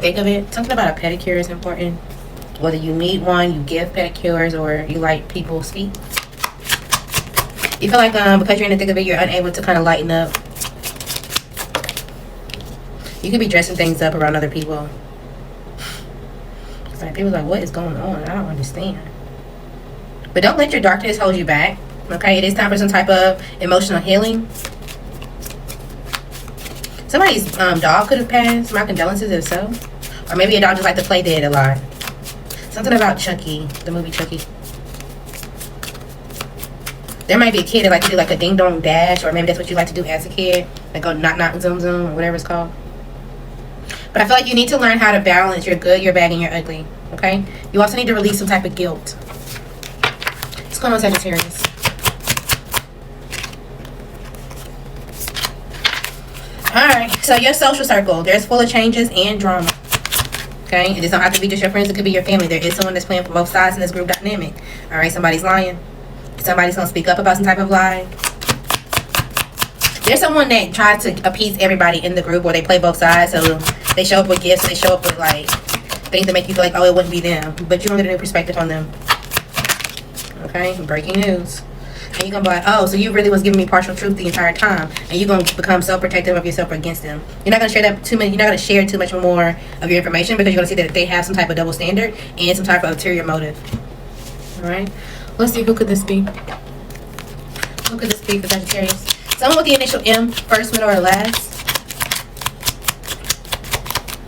thick of it. Something about a pedicure is important. Whether you need one, you give pedicures, or you like people's feet. You feel like because you're in the thick of it, you're unable to kind of lighten up. You could be dressing things up around other people. It's like people are like, what is going on? I don't understand. But don't let your darkness hold you back. Okay, it is time for some type of emotional healing. Somebody's dog could have passed. My condolences if so. Or maybe a dog just like to play dead a lot. Something about Chucky, the movie Chucky. There might be a kid that like to do like a ding dong dash, or maybe that's what you like to do as a kid. Like go knock knock zoom zoom, or whatever it's called. But I feel like you need to learn how to balance your good, your bad, and your ugly. Okay? You also need to release some type of guilt. What's going on, Sagittarius? Alright, so your social circle, there's full of changes and drama. Okay? It doesn't have to be just your friends, it could be your family. There is someone that's playing for both sides in this group dynamic. Alright, somebody's lying. Somebody's going to speak up about some type of lie. There's someone that tries to appease everybody in the group, or they play both sides. So they show up with gifts, they show up with like things that make you feel like, oh, it wouldn't be them. But you don't get a new perspective on them. Okay? Breaking news. And you're going to be like, oh, so you really was giving me partial truth the entire time. And you're going to become self-protective of yourself against them. You're not going to share that too much. You're not going to share too much more of your information, because you're going to see that they have some type of double standard and some type of ulterior motive. Alright? Let's see, who could this be? Who could this be for Sagittarius? Someone with the initial M, first, middle, or last.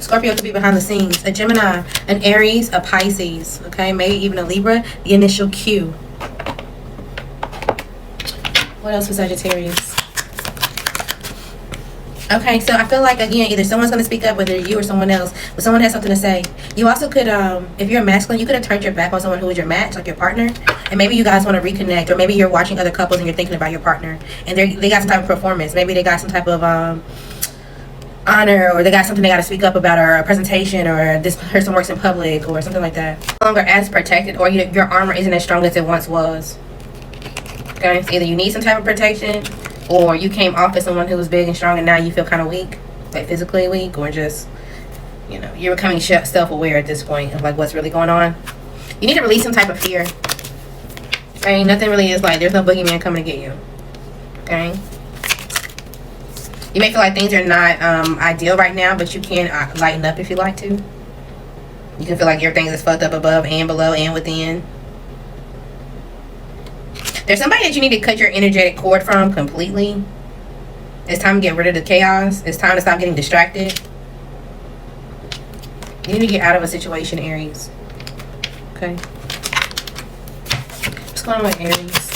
Scorpio could be behind the scenes. A Gemini, an Aries, a Pisces. Okay, maybe even a Libra. The initial Q. What else for Sagittarius? Okay, so I feel like, again, either someone's going to speak up, whether you or someone else, but someone has something to say. You also could, if you're masculine, you could have turned your back on someone who is your match, like your partner, and maybe you guys want to reconnect, or maybe you're watching other couples and you're thinking about your partner, and they got some type of performance. Maybe they got some type of honor, or they got something they got to speak up about, or a presentation, or this person works in public, or something like that. No longer as protected, or your armor isn't as strong as it once was. Okay, so either you need some type of protection, or you came off as someone who was big and strong and now you feel kind of weak, like physically weak, or just, you know, you're becoming self-aware at this point of like what's really going on. You need to release some type of fear. Okay, nothing really is like, there's no boogeyman coming to get you. Okay, you may feel like things are not ideal right now, but you can lighten up if you like to. You can feel like everything is fucked up above and below and within. There's somebody that you need to cut your energetic cord from completely. It's time to get rid of the chaos. It's time to stop getting distracted. You need to get out of a situation, Aries. Okay. What's going on with Aries?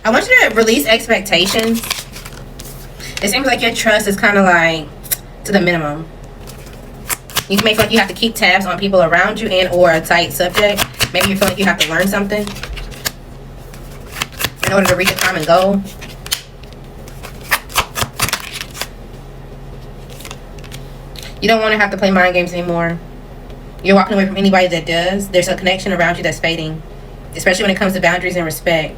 I want you to release expectations. It seems like your trust is kind of like to the minimum. You may feel like you have to keep tabs on people around you and or a tight subject. Maybe you feel like you have to learn something in order to reach a common goal. You don't want to have to play mind games anymore. You're walking away from anybody that does. There's a connection around you that's fading, especially when it comes to boundaries and respect.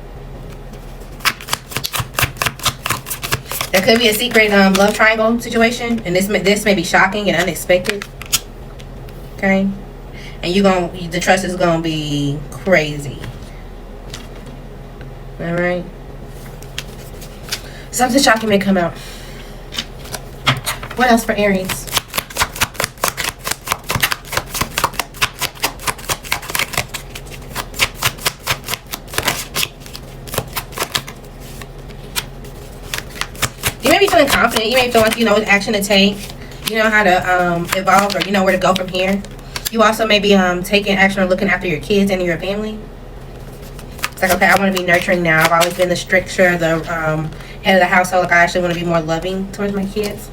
There could be a secret love triangle situation, and this may be shocking and unexpected. Okay, and the trust is gonna be crazy. All right, something shocking may come out. What else for Aries? You may be feeling confident. You may feel like you know what action to take. You know how to evolve, or you know where to go from here. You also may be taking action or looking after your kids and your family. It's like, okay, I want to be nurturing now. I've always been the stricter, the head of the household. Like, I actually want to be more loving towards my kids.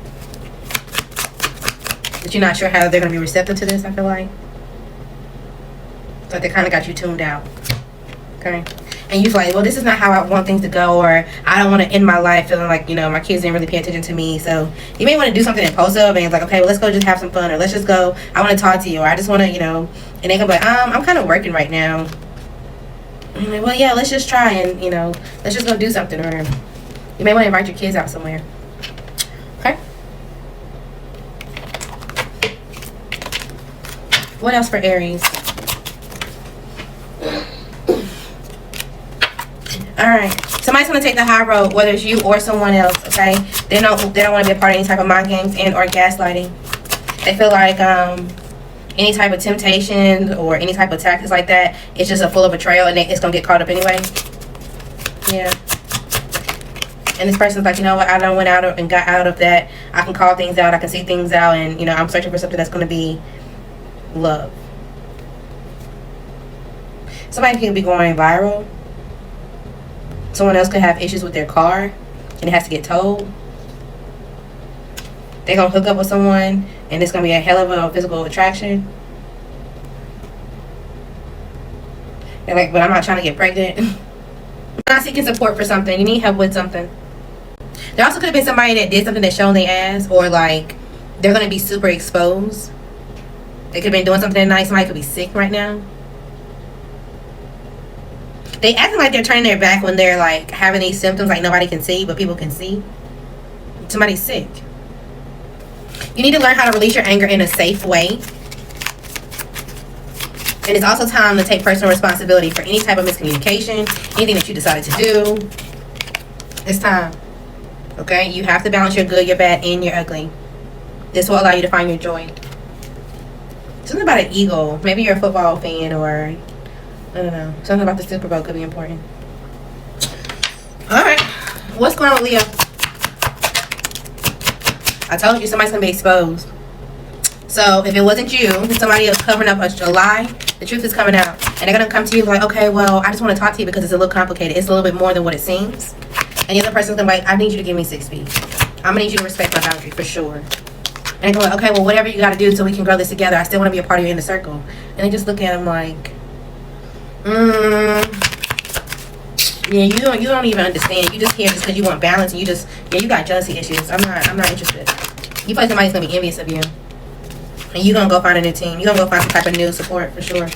But you're not sure how they're going to be receptive to this, I feel like. So they kind of got you tuned out. Okay? And you're like, well, this is not how I want things to go, or I don't want to end my life feeling like, you know, my kids didn't really pay attention to me. So you may want to do something impulsive, and it's like, okay, well, let's go just have some fun, or let's just go, I want to talk to you, or I just want to, you know, and they can be like, I'm kind of working right now. And you're like, well, yeah, let's just try, and, you know, let's just go do something. Or you may want to invite your kids out somewhere. Okay? What else for Aries? Alright. Somebody's going to take the high road, whether it's you or someone else, okay? They don't want to be a part of any type of mind games and or gaslighting. They feel like any type of temptation or any type of tactics like that, it's just a full of betrayal and it's going to get caught up anyway. Yeah. And this person's like, you know what, I done went out and got out of that. I can call things out, I can see things out, and, you know, I'm searching for something that's going to be love. Somebody can be going viral. Someone else could have issues with their car and it has to get towed. They're going to hook up with someone and it's going to be a hell of a physical attraction. They're like, but I'm not trying to get pregnant. You're not seeking support for something. You need help with something. There also could have been somebody that did something that showed their ass, or like they're going to be super exposed. They could have been doing something at night. Somebody could be sick right now. They acting like they're turning their back when they're like having these symptoms like nobody can see, but people can see. Somebody's sick. You need to learn how to release your anger in a safe way. And it's also time to take personal responsibility for any type of miscommunication, anything that you decided to do. It's time. Okay? You have to balance your good, your bad, and your ugly. This will allow you to find your joy. Something about an eagle. Maybe you're a football fan, or I don't know. Something about the Super Bowl could be important. Alright. What's going on with Leo? I told you somebody's going to be exposed. So, if it wasn't you, somebody else covering up a lie, the truth is coming out. And they're going to come to you like, okay, well, I just want to talk to you because it's a little complicated. It's a little bit more than what it seems. And the other person's going to be like, I need you to give me 6 feet. I'm going to need you to respect my boundary for sure. And they're going, okay, well, whatever you got to do so we can grow this together. I still want to be a part of your inner circle. And they just look at him like, yeah, you don't even understand. You just here just because you want balance, and you got jealousy issues. I'm not interested. You feel like somebody's gonna be envious of you, and you're gonna go find a new team. You're gonna go find some type of new support for sure.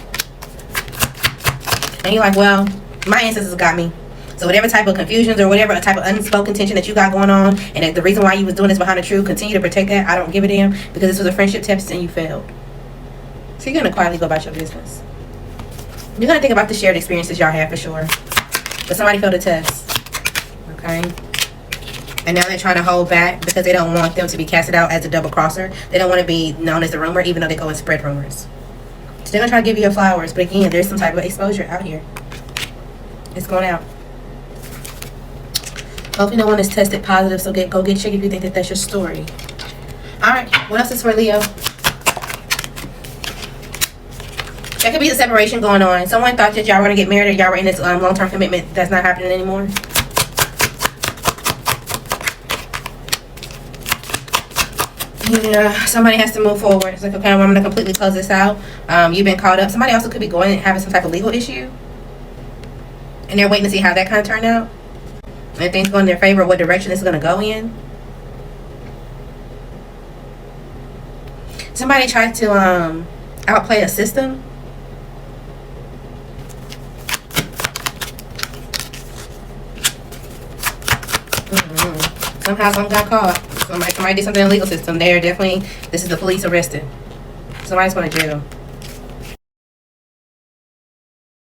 And you're like, well, my ancestors got me. So whatever type of confusions or whatever type of unspoken tension that you got going on, and the reason why you was doing this behind the truth, continue to protect that. I don't give a damn, because this was a friendship test and you failed. So you're gonna quietly go about your business. You're gonna think about the shared experiences y'all had for sure. But somebody failed a test. Okay? And now they're trying to hold back because they don't want them to be casted out as a double crosser. They don't want to be known as a rumor, even though they go and spread rumors. So they're gonna try to give you your flowers, but again, there's some type of exposure out here. It's going out. Hopefully no one is tested positive, so go get checked if you think that that's your story. Alright, what else is for Leo? There could be a separation going on. Someone thought that y'all were going to get married, or y'all were in this long-term commitment that's not happening anymore. Yeah, somebody has to move forward. It's like, okay, I'm going to completely close this out. You've been caught up. Somebody also could be going and having some type of legal issue. And they're waiting to see how that kind of turned out. And if things go in their favor, what direction this is going to go in. Somebody tried to outplay a system. Somehow someone got caught. Somebody did something in the legal system. They're definitely, this is the police arrested. Somebody's going to jail.